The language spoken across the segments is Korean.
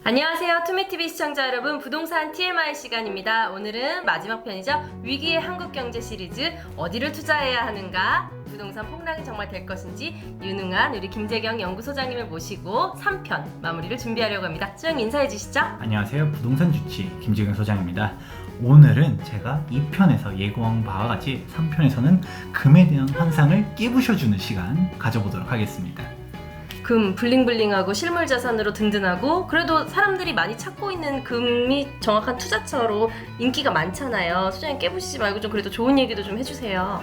안녕하세요. 투미TV 시청자 여러분, 부동산 TMI 시간입니다. 오늘은 마지막 편이죠. 위기의 한국경제 시리즈 어디를 투자해야 하는가? 부동산 폭락이 정말 될 것인지 유능한 우리 김재경 연구소장님을 모시고 3편 마무리를 준비하려고 합니다. 소장님 인사해 주시죠. 안녕하세요. 부동산 주치 김재경 소장입니다. 오늘은 제가 2편에서 예고한 바와 같이 3편에서는 금에 대한 환상을 깨부셔주는 시간 가져보도록 하겠습니다. 금 블링블링하고 실물 자산으로 든든하고 그래도 사람들이 많이 찾고 있는 금이 정확한 투자처로 인기가 많잖아요. 소장님 깨부시지 말고 좀 그래도 좋은 얘기도 좀 해주세요.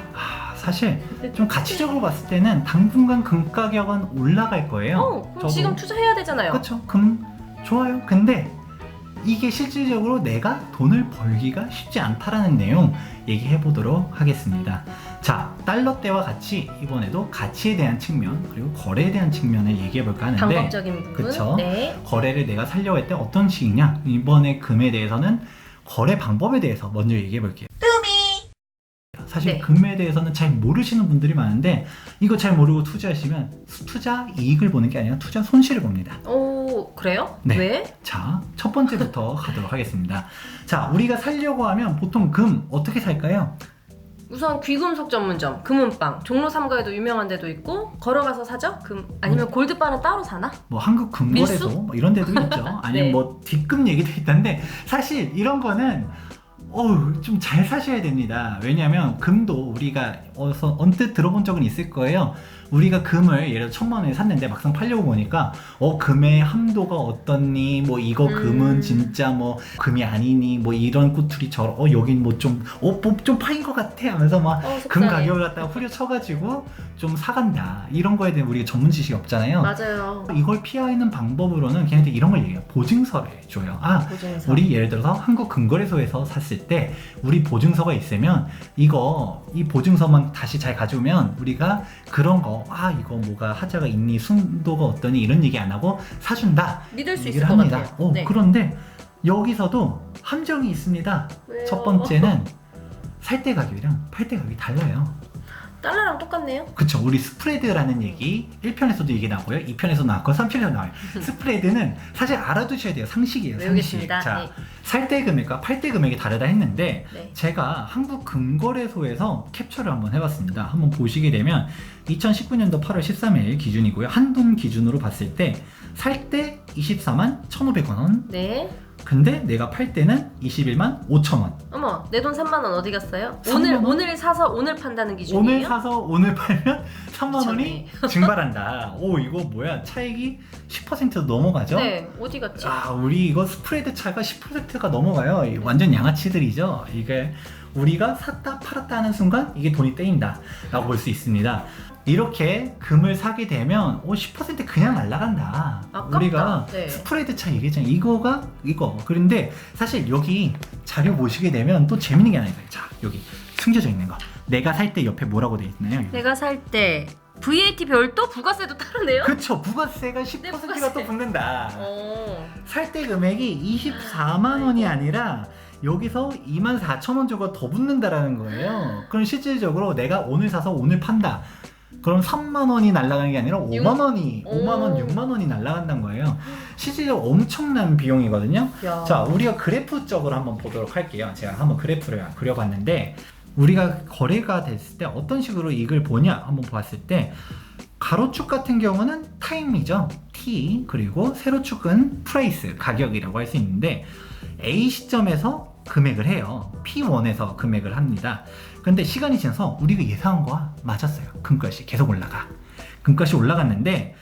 사실 좀 가치적으로 봤을 때는 당분간 금 가격은 올라갈 거예요. 그럼 지금 투자해야 되잖아요. 그렇죠. 금 좋아요. 근데 이게 실질적으로 내가 돈을 벌기가 쉽지 않다라는 내용 얘기해 보도록 하겠습니다. 자, 달러 때와 같이 이번에도 가치에 대한 측면 그리고 거래에 대한 측면을 얘기해 볼까 하는데, 방법적인 부분. 그쵸? 네. 거래를 내가 살려고 할 때 어떤 식이냐, 이번에 금에 대해서는 거래 방법에 대해서 먼저 얘기해 볼게요. 사실 네. 금에 대해서는 잘 모르시는 분들이 많은데 이거 잘 모르고 투자하시면 투자 이익을 보는 게 아니라 투자 손실을 봅니다. 오, 그래요? 네. 왜? 자, 첫 번째부터 가도록 하겠습니다. 자, 우리가 살려고 하면 보통 금 어떻게 살까요? 우선 귀금속 전문점 금은방 종로 3가에도 유명한 데도 있고 걸어가서 사죠? 금 아니면 골드바는 따로 사나? 뭐 한국 금거래소 뭐 이런 데도 있죠. 아니면 네. 뭐 뒷금 얘기도 있던데 사실 이런 거는 좀 잘 사셔야 됩니다. 왜냐하면 금도 우리가 언뜻 들어본 적은 있을 거예요. 우리가 금을 예를 들어 1,000만 원에 샀는데 막상 팔려고 보니까 금의 함도가 어떻니, 뭐 이거 금은 진짜 뭐 금이 아니니, 뭐 이런 꾸투리처럼 여긴 뭐 좀 파인 것 같아 하면서 막 금 가격을 갖다가 후려쳐가지고 좀 사간다, 이런 거에 대한 우리가 전문 지식이 없잖아요. 맞아요. 이걸 피하는 방법으로는 걔한테 이런 걸 얘기해요. 보증서를 줘요. 보증서. 우리 예를 들어서 한국 금거래소에서 샀을 때 우리 보증서가 있으면 이 보증서만 다시 잘 가져오면 우리가 그런 거 이거 뭐가 하자가 있니, 순도가 어떠니, 이런 얘기 안 하고 사준다, 믿을 수 얘기를 있을 것 합니다. 같아요. 네. 그런데 여기서도 함정이 있습니다. 왜요? 첫 번째는 살 때 가격이랑 팔 때 가격이 달라요. 달러랑 똑같네요. 그쵸. 우리 스프레드라는 얘기 1편에서도 얘기 나오고요, 2편에서 나왔고 3편에서 나와요. 스프레드는 사실 알아두셔야 돼요. 상식이에요. 외우겠습니다. 자, 네. 살 때 금액과 팔 때 금액이 다르다 했는데, 네. 제가 한국 금거래소에서 캡처를 한번 해봤습니다. 한번 보시게 되면 2019년도 8월 13일 기준이고요. 한돈 기준으로 봤을 때 살 때 24만 1,500원. 네. 근데 내가 팔 때는 21만 5천원. 어머, 내 돈 3만 원 어디 갔어요? 3만 원? 오늘 사서 오늘 판다는 기준이에요? 오늘 사서 오늘 팔면 3만 원이 미쳤네. 증발한다. 이거 뭐야? 차익이 10%도 넘어가죠? 네, 어디 갔지? 우리 이거 스프레드 차가 10%가 넘어가요. 완전 양아치들이죠. 이게 우리가 샀다 팔았다 하는 순간 이게 돈이 떼인다 라고 볼 수 있습니다. 이렇게 금을 사게 되면 10% 그냥 날아간다. 아깝다. 우리가 네. 스프레드 차 얘기했잖아요. 이거. 그런데 사실 여기 자료 보시게 되면 또 재밌는 게 하나 있어요. 자, 여기 숨겨져 있는 거. 내가 살 때 옆에 뭐라고 돼 있나요? 내가 살 때 VAT 별도 부가세도 따르네요? 그쵸. 부가세가 10%가 네, 부가세. 또 붙는다. 어. 살 때 금액이 24만 원이 아니라 여기서 24,000원 정도 더 붙는다라는 거예요. 그럼 실질적으로 내가 오늘 사서 오늘 판다. 그럼 3만 원이 날아가는 게 아니라 5만 원이, 5만 원, 6만 원이 날아간다는 거예요. 실질적으로 엄청난 비용이거든요. 야. 자, 우리가 그래프적으로 한번 보도록 할게요. 제가 한번 그래프를 그려봤는데, 우리가 거래가 됐을 때 어떤 식으로 이익을 보냐 한번 봤을 때, 가로축 같은 경우는 타임이죠. T. 그리고 세로축은 프라이스, 가격이라고 할 수 있는데, A 시점에서 금액을 해요. P1에서 금액을 합니다. 근데 시간이 지나서 우리가 예상한 거와 맞았어요. 금값이 계속 올라가. 금값이 올라갔는데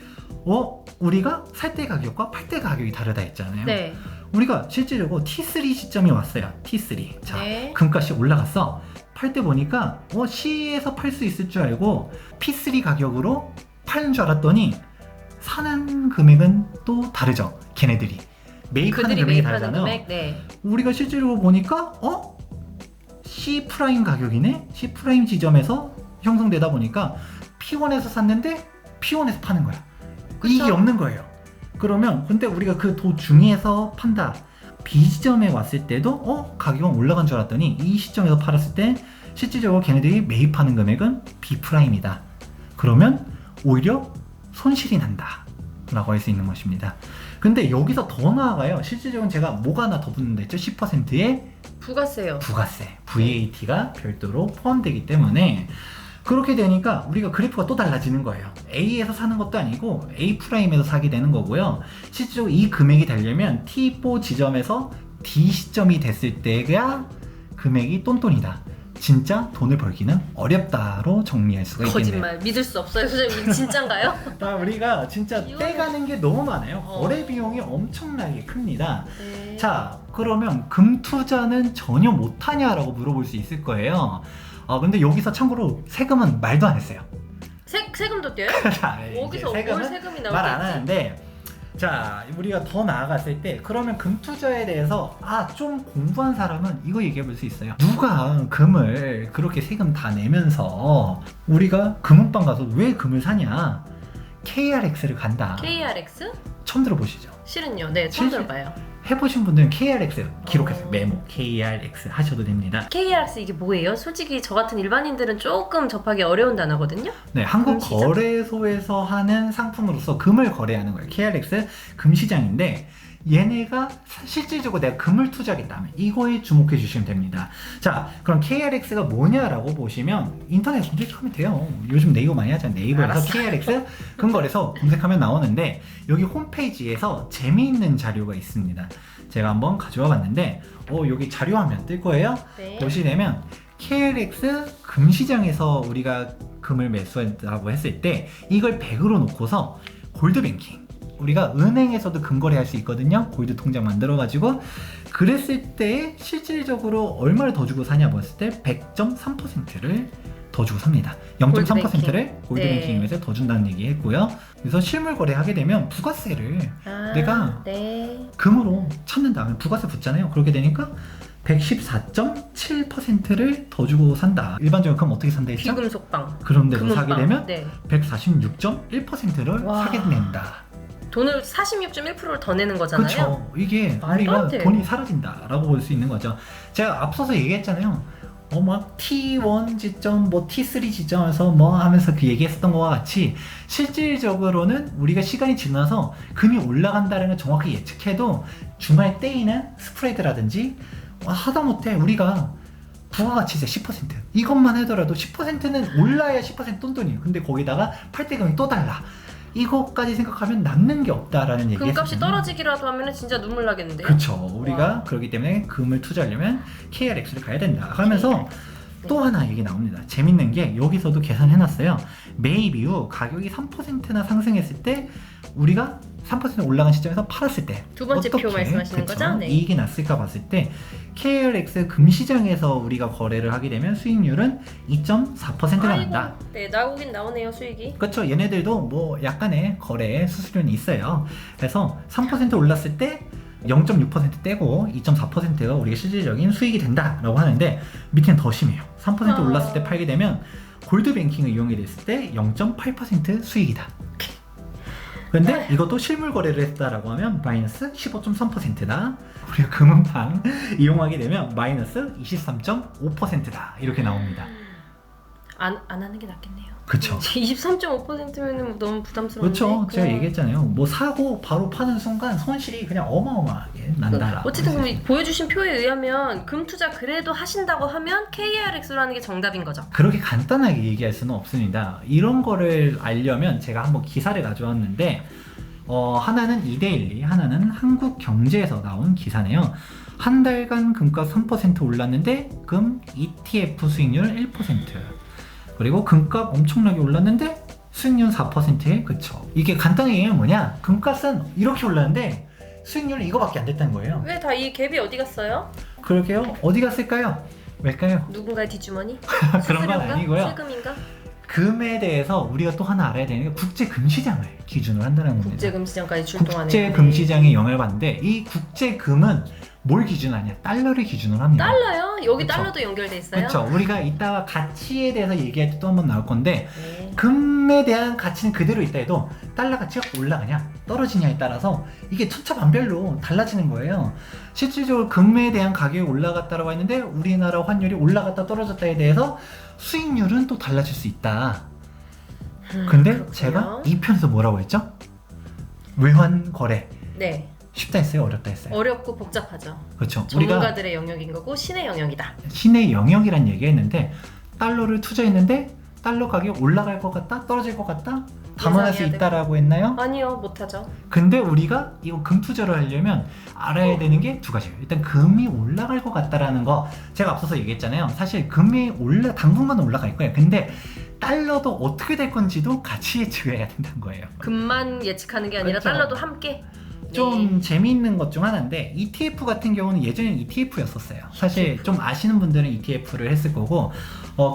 우리가 살 때 가격과 팔 때 가격이 다르다 했잖아요. 네. 우리가 실질적으로 T3 시점이 왔어요. T3. 자, 네. 금값이 올라갔어. 팔 때 보니까 C에서 팔 수 있을 줄 알고 P3 가격으로 파는 줄 알았더니 사는 금액은 또 다르죠. 걔네들이. 매입하는 금액이 다르잖아요. 네. 우리가 실제로 보니까 C 프라임 가격이네. C 프라임 지점에서 형성되다 보니까 P1에서 샀는데 P1에서 파는 거야. 그쵸? 이익이 없는 거예요. 그러면 근데 우리가 그 도중에서 판다. B 지점에 왔을 때도 가격은 올라간 줄 알았더니 이 시점에서 팔았을 때 실질적으로 걔네들이 매입하는 금액은 B 프라임이다. 그러면 오히려 손실이 난다 라고 할 수 있는 것입니다. 근데 여기서 더 나아가요. 실질적으로 제가 뭐가 하나 더 붙는다 했죠? 10%의 부가세요. 부가세, VAT가 별도로 포함되기 때문에 그렇게 되니까 우리가 그래프가 또 달라지는 거예요. A에서 사는 것도 아니고 A'에서 사게 되는 거고요. 실제로 이 금액이 되려면 T4 지점에서 D 시점이 됐을 때가 금액이 똔똔이다. 진짜 돈을 벌기는 어렵다로 정리할 수가 있겠네요. 거짓말. 믿을 수 없어요. 소장님 이게 진짠가요? 우리가 진짜 이거는- 떼가는 게 너무 많아요. 거래 비용이 엄청나게 큽니다. 네. 자, 그러면 금 투자는 전혀 못하냐라고 물어볼 수 있을 거예요. 근데 여기서 참고로 세금은 말도 안 했어요. 세금도 떼요? 자, 이제 여기서 뭘 세금은 세금이 말 안 나오겠지? 하는데, 자, 우리가 더 나아갔을 때 그러면 금 투자에 대해서 좀 공부한 사람은 이거 얘기해 볼 수 있어요. 누가 금을 그렇게 세금 다 내면서 우리가 금은방 가서 왜 금을 사냐? KRX를 간다. KRX? 처음 들어보시죠? 실은요. 네, 처음 실제- 들어봐요. 해보신 분들은 KRX 기록하세요. 메모 KRX 하셔도 됩니다. KRX 이게 뭐예요? 솔직히 저 같은 일반인들은 조금 접하기 어려운 단어거든요. 네, 한국 금시장? 거래소에서 하는 상품으로서 금을 거래하는 거예요. KRX 금시장인데 얘네가 실질적으로 내가 금을 투자하겠다면 이거에 주목해 주시면 됩니다. 자, 그럼 KRX가 뭐냐라고 보시면 인터넷 검색하면 돼요. 요즘 네이버 많이 하잖아요. 네이버에서 알았어. KRX 금거래소 검색하면 나오는데 여기 홈페이지에서 재미있는 자료가 있습니다. 제가 한번 가져와 봤는데 여기 자료 화면 뜰 거예요. 네. 보시려면 KLX 금시장에서 우리가 금을 매수한다고 했을 때 이걸 100으로 놓고서 골드뱅킹 우리가 은행에서도 금거래할 수 있거든요. 골드 통장 만들어가지고 그랬을 때 실질적으로 얼마를 더 주고 사냐 봤을 때 100.3%를 더 주고 삽니다. 0.3%를 골드뱅킹에서 더 준다는 얘기 했고요. 그래서 실물 거래하게 되면 부가세를 내가 네. 금으로 찾는다. 부가세 붙잖아요. 그렇게 되니까 114.7%를 더 주고 산다. 일반적으로 금 어떻게 산다 했죠? 귀금속방. 그런 데서 사게 금은방. 되면 네. 146.1%를 와. 사게 된다. 돈을 46.1%를 더 내는 거잖아요. 그렇죠. 이게 말도 우리가 안 돼. 돈이 사라진다라고 볼 수 있는 거죠. 제가 앞서서 얘기했잖아요. 막 T1 지점, 뭐 T3 지점에서 뭐 하면서 그 얘기했었던 것과 같이 실질적으로는 우리가 시간이 지나서 금이 올라간다는 걸 정확히 예측해도 주말 때에는 스프레드라든지 하다못해 우리가 부가가치세 10% 이것만 하더라도 10%는 올라야 10% 똔똔이에요. 근데 거기다가 팔대금이 또 달라. 이것까지 생각하면 남는 게 없다라는 얘기예요. 금값이 떨어지기라도 하면 진짜 눈물 나겠는데요. 그렇죠. 우리가 와. 그렇기 때문에 금을 투자하려면 KRX를 가야 된다 하면서 네. 또 하나 얘기 나옵니다. 재밌는 게 여기서도 계산해놨어요. 매입 이후 가격이 3%나 상승했을 때 우리가 3% 올라간 시점에서 팔았을 때 두 번째 표 말씀하시는 그쵸? 거죠? 네. 이익이 났을까 봤을 때 KRX 금시장에서 우리가 거래를 하게 되면 수익률은 2.4%가 난다. 네, 나오긴 나오네요, 수익이. 그렇죠. 얘네들도 뭐 약간의 거래 수수료는 있어요. 그래서 3% 올랐을 때 0.6% 떼고 2.4%가 우리가 실질적인 수익이 된다라고 하는데 밑에는 더 심해요. 3% 올랐을 때 팔게 되면 골드뱅킹을 이용해 됐을 때 0.8% 수익이다. 근데 이것도 실물 거래를 했다라고 하면 마이너스 15.3%다. 우리가 금은방 이용하게 되면 마이너스 23.5%다. 이렇게 나옵니다. 안 하는 게 낫겠네요. 그쵸. 23.5%면은 너무 부담스러운데. 그렇죠. 제가 그냥- 얘기했잖아요. 뭐 사고 바로 파는 순간 손실이 그냥 어마어마하게 난다라고. 어쨌든 할 수 그럼 있습니다. 보여주신 표에 의하면 금 투자 그래도 하신다고 하면 KRX로 하는 게 정답인 거죠. 그렇게 간단하게 얘기할 수는 없습니다. 이런 거를 알려면 제가 한번 기사를 가져왔는데 하나는 이데일리, 하나는 한국경제에서 나온 기사네요. 한 달간 금값 3% 올랐는데 금 ETF 수익률 1%. 그리고 금값 엄청나게 올랐는데 수익률 4%에 그쵸. 이게 간단하게 얘기하면 뭐냐? 금값은 이렇게 올랐는데 수익률은 이거밖에 안 됐다는 거예요. 왜 다 이 갭이 어디 갔어요? 그러게요. 어디 갔을까요? 왜일까요? 누군가의 뒷주머니? 그런 건 수수료인가? 아니고요. 세금인가? 금에 대해서 우리가 또 하나 알아야 되는 게 국제 금시장을 기준으로 한다는 겁니다. 국제금시장까지 출동하는. 국제 금시장에 영향을 받는데 이 국제 금은 뭘 기준으로 하냐? 달러를 기준으로 합니다. 달러요? 여기 그쵸. 달러도 연결돼 있어요? 그렇죠. 우리가 이따가 가치에 대해서 얘기할 때 또 한번 나올 건데 네. 금에 대한 가치는 그대로 있다 해도 달러 가치가 올라가냐 떨어지냐에 따라서 이게 천차만별로 달라지는 거예요. 실질적으로 금에 대한 가격이 올라갔다라고 했는데 우리나라 환율이 올라갔다 떨어졌다에 대해서 수익률은 또 달라질 수 있다. 근데 그렇군요. 제가 이 편에서 뭐라고 했죠? 외환 거래 네. 쉽다 했어요? 어렵다 했어요? 어렵고 복잡하죠. 그렇죠. 우리가 전문가들의 영역인 거고 신의 영역이다. 신의 영역이란 얘기했는데 달러를 투자했는데 달러 가격 올라갈 것 같다? 떨어질 것 같다? 단언할 수 예상해야 있다라고 했나요? 아니요, 못하죠. 근데 우리가 이거 금 투자를 하려면 알아야 되는 게 두 가지예요. 일단 금이 올라갈 것 같다라는 거 제가 앞서서 얘기했잖아요. 사실 금이 당분간은 올라갈 거예요. 근데 달러도 어떻게 될 건지도 같이 예측해야 된다는 거예요. 금만 예측하는 게 아니라 그렇죠. 달러도 함께. 좀 재미있는 것 중 하나인데 ETF 같은 경우는 예전에는 ETF였었어요. 사실 좀 아시는 분들은 ETF를 했을 거고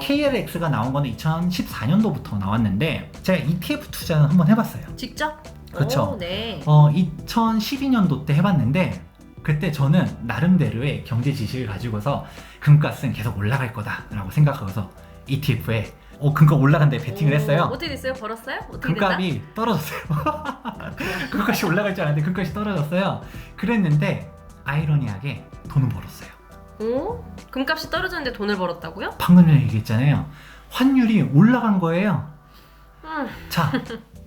KLX가 나온 거는 2014년도부터 나왔는데 제가 ETF 투자 한번 해봤어요. 직접? 그쵸. 오, 네. 2012년도 때 해봤는데 그때 저는 나름대로의 경제 지식을 가지고서 금값은 계속 올라갈 거다라고 생각하고서 ETF에 금값 올라간다에 베팅을 했어요. 어떻게 됐어요? 벌었어요? 어떻게 됐나? 금값이 떨어졌어요. 금값이 올라갈 줄 알았는데 금값이 떨어졌어요. 그랬는데 아이러니하게 돈은 벌었어요. 오? 금값이 떨어졌는데 돈을 벌었다고요? 방금 전에 얘기했잖아요. 환율이 올라간 거예요. 자,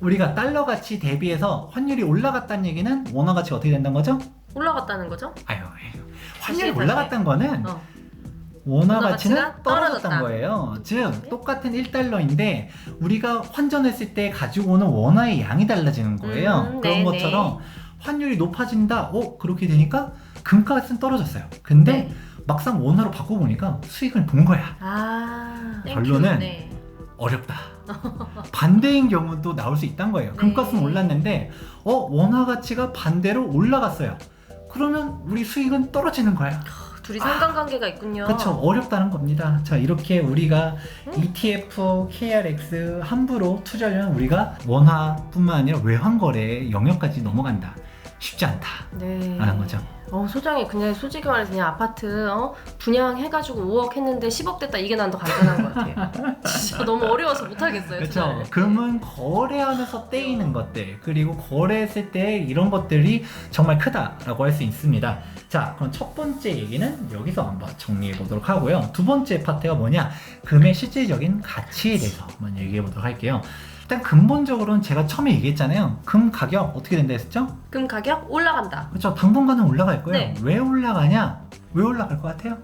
우리가 달러 가치 대비해서 환율이 올라갔다는 얘기는 원화 가치 어떻게 된다는 거죠? 올라갔다는 거죠? 아유, 환율이 다시. 올라갔다는 거는 어. 원화 원화 가치는 가치가 떨어졌던 떨어졌다. 거예요. 즉 똑같은 1달러인데 우리가 환전했을 때 가지고 오는 원화의 양이 달라지는 거예요. 그런 네네. 것처럼 환율이 높아진다. 그렇게 되니까 금값은 떨어졌어요. 근데 네. 막상 원화로 바꿔보니까 수익을 본 거야. 아, 결론은 네. 어렵다. 반대인 경우도 나올 수 있다는 거예요. 금값은 네. 올랐는데 원화 가치가 반대로 올라갔어요. 그러면 우리 수익은 떨어지는 거야. 둘이 상관관계가 있군요. 그렇죠. 어렵다는 겁니다. 자, 이렇게 우리가 ETF, KRX 함부로 투자하려면 우리가 원화뿐만 아니라 외환거래 영역까지 넘어간다. 쉽지 않다. 네. 라는 거죠. 소장이 그냥 솔직히 말해서 그냥 아파트 그렇죠. 분양해가지고 5억 했는데 10억 됐다 이게 난 더 간단한 것 같아요. 진짜 너무 어려워서 못하겠어요. 그렇죠. 투자를. 금은 거래하면서 떼이는 것들, 그리고 거래했을 때 이런 것들이 정말 크다라고 할 수 있습니다. 자, 그럼 첫 번째 얘기는 여기서 한번 정리해 보도록 하고요. 두 번째 파트가 뭐냐? 금의 실질적인 가치에 대해서 한번 얘기해 보도록 할게요. 일단 근본적으로는 제가 처음에 얘기했잖아요. 금 가격 어떻게 된다 했었죠? 금 가격 올라간다. 그렇죠. 당분간은 올라갈 거예요. 네. 왜 올라가냐? 왜 올라갈 것 같아요?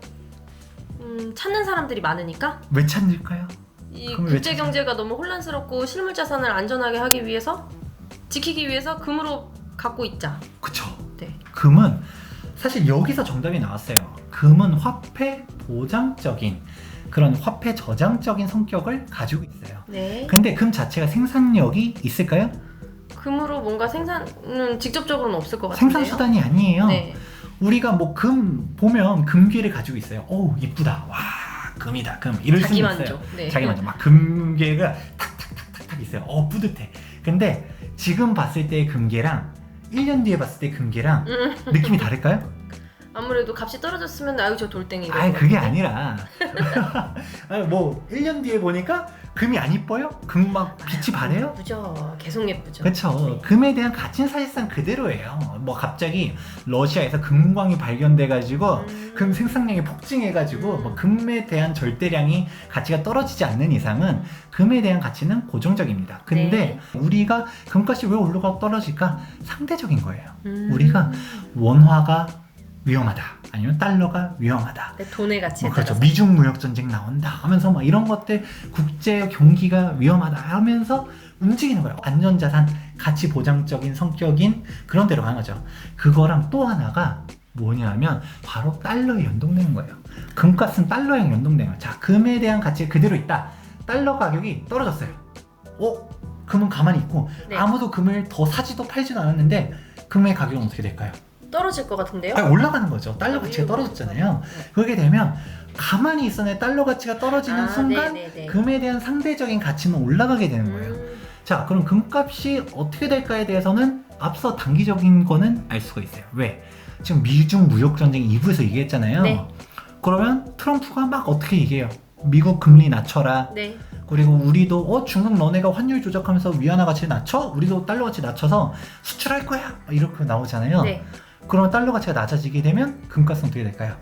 찾는 사람들이 많으니까 왜 찾을까요? 이 금을 왜 국제 경제가 너무 혼란스럽고 실물 자산을 안전하게 하기 위해서 지키기 위해서 금으로 갖고 있자. 그쵸. 네. 금은 사실 여기서 정답이 나왔어요. 금은 화폐 보장적인 그런 화폐 저장적인 성격을 가지고 있어요. 네. 근데 금 자체가 생산력이 있을까요? 금으로 뭔가 생산은 직접적으로는 없을 것 같은데요. 생산 수단이 아니에요. 네. 우리가 뭐 금 보면 금괴를 가지고 있어요. 오, 이쁘다. 와, 금이다. 금. 이럴 수는 있어요. 자기만족. 네. 자기만족. 막 금괴가 탁탁탁탁탁 있어요. 뿌듯해. 근데 지금 봤을 때의 금괴랑 1년 뒤에 봤을 때 금괴랑 느낌이 다를까요? 아무래도 값이 떨어졌으면 아유 저 돌덩이. 이럴 아니 것 그게 같은데. 아니라 아니, 뭐 1년 뒤에 보니까 금이 안 이뻐요? 금 막 빛이 바래요? 예쁘죠. 계속 예쁘죠. 그렇죠. 네. 금에 대한 가치는 사실상 그대로예요. 뭐 갑자기 러시아에서 금광이 발견돼가지고 금 생산량이 폭증해가지고 뭐 금에 대한 절대량이 가치가 떨어지지 않는 이상은 금에 대한 가치는 고정적입니다. 근데 우리가 금값이 왜 올라가 떨어질까? 상대적인 거예요. 우리가 원화가 위험하다 아니면 달러가 위험하다 네, 돈의 가치에 그렇죠. 따라서. 미중 무역 전쟁 나온다 하면서 막 이런 것들 국제 경기가 위험하다 하면서 움직이는 거예요. 안전자산 가치 보장적인 성격인 그런 데로 가는 거죠. 그거랑 또 하나가 뭐냐면 바로 달러에 연동되는 거예요. 금값은 달러에 연동되는 거예요. 자, 금에 대한 가치가 그대로 있다. 달러 가격이 떨어졌어요. 금은 가만히 있고 네. 아무도 금을 더 사지도 팔지도 않았는데 금의 가격은 어떻게 될까요? 떨어질 것 같은데요? 아니, 올라가는 거죠. 달러 가치가 떨어졌잖아요. 그렇게 되면 가만히 있었는데 달러 가치가 떨어지는 순간 네네네. 금에 대한 상대적인 가치는 올라가게 되는 거예요. 자, 그럼 금값이 어떻게 될까에 대해서는 앞서 단기적인 거는 알 수가 있어요. 왜? 지금 미중 무역 전쟁 2부에서 얘기했잖아요. 네. 그러면 트럼프가 막 어떻게 얘기해요? 미국 금리 낮춰라. 네. 그리고 우리도 중국 너네가 환율 조작하면서 위안화 가치를 낮춰? 우리도 달러 가치 낮춰서 수출할 거야. 이렇게 나오잖아요. 네. 그러면 달러 가치가 낮아지게 되면 금값은 어떻게 될까요?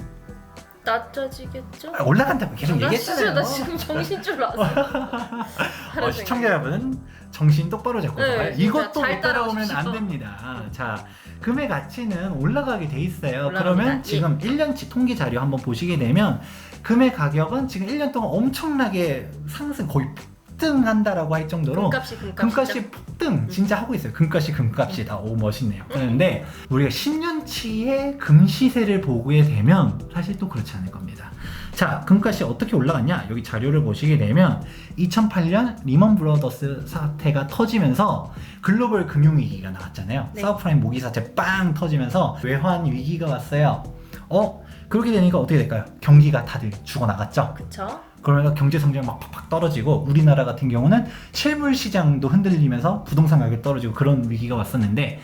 낮아지겠죠? 올라간다고 계속 나 얘기했잖아요. 지금 정신줄 나왔어요. 시청자 여러분 정신 똑바로 잡고 네, 가요. 진짜 이것도 잘 못 따라오면 따라오십시오. 안 됩니다. 자, 금의 가치는 올라가게 돼 있어요. 올라갑니다. 그러면 지금 1년치 통계 자료 한번 보시게 되면 금의 가격은 지금 1년 동안 엄청나게 상승, 거의 폭등한다라고 할 정도로 금값이 폭등 진짜 하고 있어요. 금값이 다. 오, 멋있네요. 그런데 우리가 10년치의 금 시세를 보게 되면 사실 또 그렇지 않을 겁니다. 자, 금값이 어떻게 올라갔냐? 여기 자료를 보시게 되면 2008년 리먼 브러더스 사태가 터지면서 글로벌 금융위기가 나왔잖아요. 네. 사브프라임 모기 사태 빵 터지면서 외환 위기가 왔어요. 그렇게 되니까 어떻게 될까요? 경기가 다들 죽어나갔죠. 그쵸? 그러면서 경제 성장이 막 팍팍 떨어지고 우리나라 같은 경우는 실물 시장도 흔들리면서 부동산 가격이 떨어지고 그런 위기가 왔었는데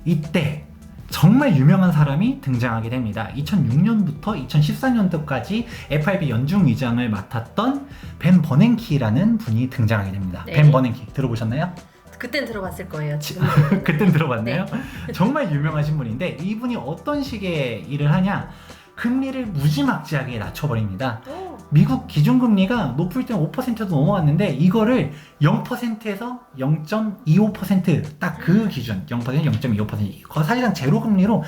이때 정말 유명한 사람이 등장하게 됩니다. 2006년부터 2014년도까지 FRB 연중 의장을 맡았던 벤 버냉키라는 분이 등장하게 됩니다. 네. 벤 버냉키 들어보셨나요? 그땐 들어봤을 거예요. 지금. 그땐 들어봤나요? 정말 유명하신 분인데 이분이 어떤 식의 일을 하냐? 금리를 무지막지하게 낮춰버립니다. 오. 미국 기준금리가 높을 때는 5%도 넘어갔는데 이거를 0%에서 0.25% 딱 그 기준 0%, 0.25% 사실상 제로 금리로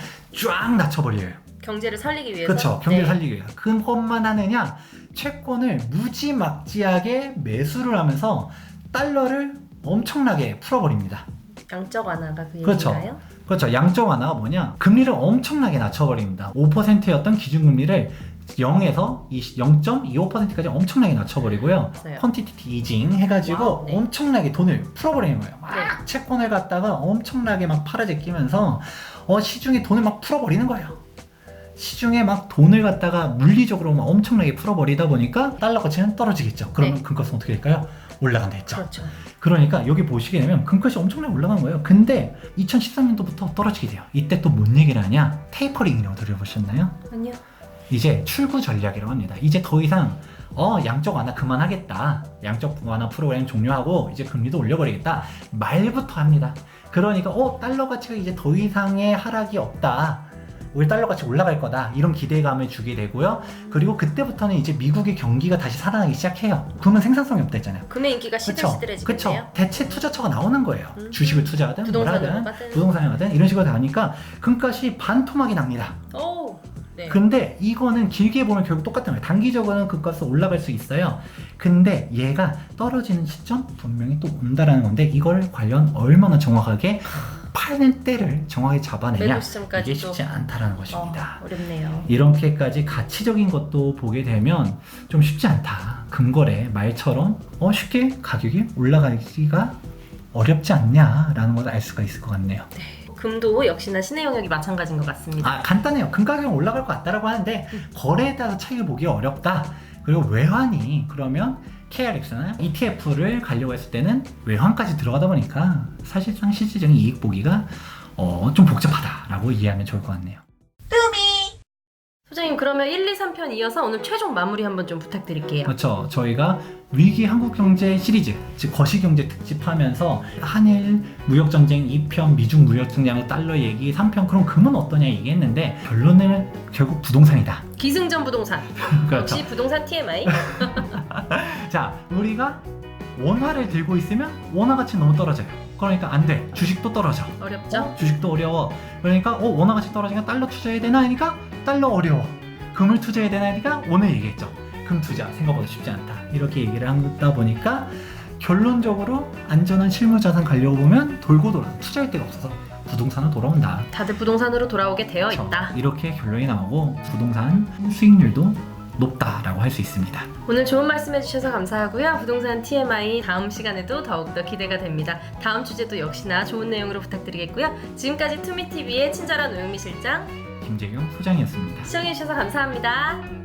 쫙 낮춰버려요. 경제를 살리기 위해서. 그렇죠. 경제를 살리기 위해서. 그것만 하느냐? 채권을 무지막지하게 매수를 하면서 달러를 엄청나게 풀어버립니다. 양적 완화가 그 그렇죠. 얘기인가요? 그렇죠. 양적 완화가 뭐냐? 금리를 엄청나게 낮춰버립니다. 5%였던 기준금리를 0에서 0.25%까지 엄청나게 낮춰버리고요. 맞아요. 퀀티티 이징 해가지고 와우, 네. 엄청나게 돈을 풀어버리는 거예요. 막 네. 채권을 갖다가 엄청나게 막 팔아제끼면서 시중에 돈을 막 풀어버리는 거예요. 시중에 막 돈을 갖다가 물리적으로 막 엄청나게 풀어버리다 보니까 달러 가치는 떨어지겠죠. 그러면 네. 금값은 어떻게 될까요? 올라간다 했죠. 그렇죠. 그러니까 여기 보시게 되면 금값이 엄청나게 올라간 거예요. 근데 2013년도부터 떨어지게 돼요. 이때 또 뭔 얘기를 하냐? 테이퍼링이라고 들어보셨나요? 아니요. 이제 출구 전략이라고 합니다. 이제 더 이상 양적 완화 그만하겠다. 양적 완화 프로그램 종료하고 이제 금리도 올려버리겠다. 말부터 합니다. 그러니까 달러 가치가 이제 더 이상의 하락이 없다. 우리 달러 가치 올라갈 거다. 이런 기대감을 주게 되고요. 그리고 그때부터는 이제 미국의 경기가 다시 살아나기 시작해요. 그러면 생산성이 없다 했잖아요. 금의 인기가 시들시들해지겠네요. 그쵸. 대체 투자처가 나오는 거예요. 주식을 투자하든 부동산을 뭐라든 하든. 부동산을 하든 이런 식으로 나오니까 금값이 반토막이 납니다. 오. 네. 근데 이거는 길게 보면 결국 똑같은 거예요. 단기적으로는 금값은 올라갈 수 있어요. 근데 얘가 떨어지는 시점 분명히 또 온다라는 건데 이걸 관련 얼마나 정확하게 파는 때를 정확히 잡아내냐 매도 시점까지 이게 쉽지 않다라는 것입니다. 어렵네요. 이렇게까지 가치적인 것도 보게 되면 좀 쉽지 않다. 금거래 말처럼 쉽게 가격이 올라가기가 어렵지 않냐라는 걸 알 수가 있을 것 같네요. 금도 역시나 신의 영역이 마찬가지인 것 같습니다. 간단해요. 금 가격은 올라갈 것 같다라고 하는데 거래에 따라서 차이를 보기 어렵다. 그리고 외환이 그러면 KRX나 ETF를 가려고 했을 때는 외환까지 들어가다 보니까 사실상 실질적인 이익 보기가 좀 복잡하다라고 이해하면 좋을 것 같네요. 소장님 그러면 1, 2, 3편 이어서 오늘 최종 마무리 한번 좀 부탁드릴게요. 그렇죠. 저희가 위기 한국경제 시리즈, 즉 거시경제 특집하면서 한일 무역전쟁 2편, 미중 무역전쟁 달러 얘기 3편, 그럼 금은 어떠냐 얘기했는데 결론은 결국 부동산이다. 기승전 부동산. 그렇죠. 역시 부동산 TMI. 자, 우리가 원화를 들고 있으면 원화 가치 너무 떨어져요. 그러니까 안 돼. 주식도 떨어져. 어렵죠? 주식도 어려워. 그러니까 원화 가치 떨어지니까 달러 투자해야 되나 하니까 달러 어려워. 금을 투자해야 되나 하니까 오늘 얘기했죠. 금 투자 생각보다 쉽지 않다. 이렇게 얘기를 하다 보니까 결론적으로 안전한 실물 자산 가려고 보면 돌고 돌아 투자할 데가 없어서 부동산은 돌아온다. 다들 부동산으로 돌아오게 되어 그렇죠. 있다. 이렇게 결론이 나오고 부동산 수익률도 높다라고 할 수 있습니다. 오늘 좋은 말씀 해주셔서 감사하고요. 부동산 TMI 다음 시간에도 더욱더 기대가 됩니다. 다음 주제도 역시나 좋은 내용으로 부탁드리겠고요. 지금까지 투미TV의 친절한 오영미 실장 김재경 소장이었습니다. 시청해주셔서 감사합니다.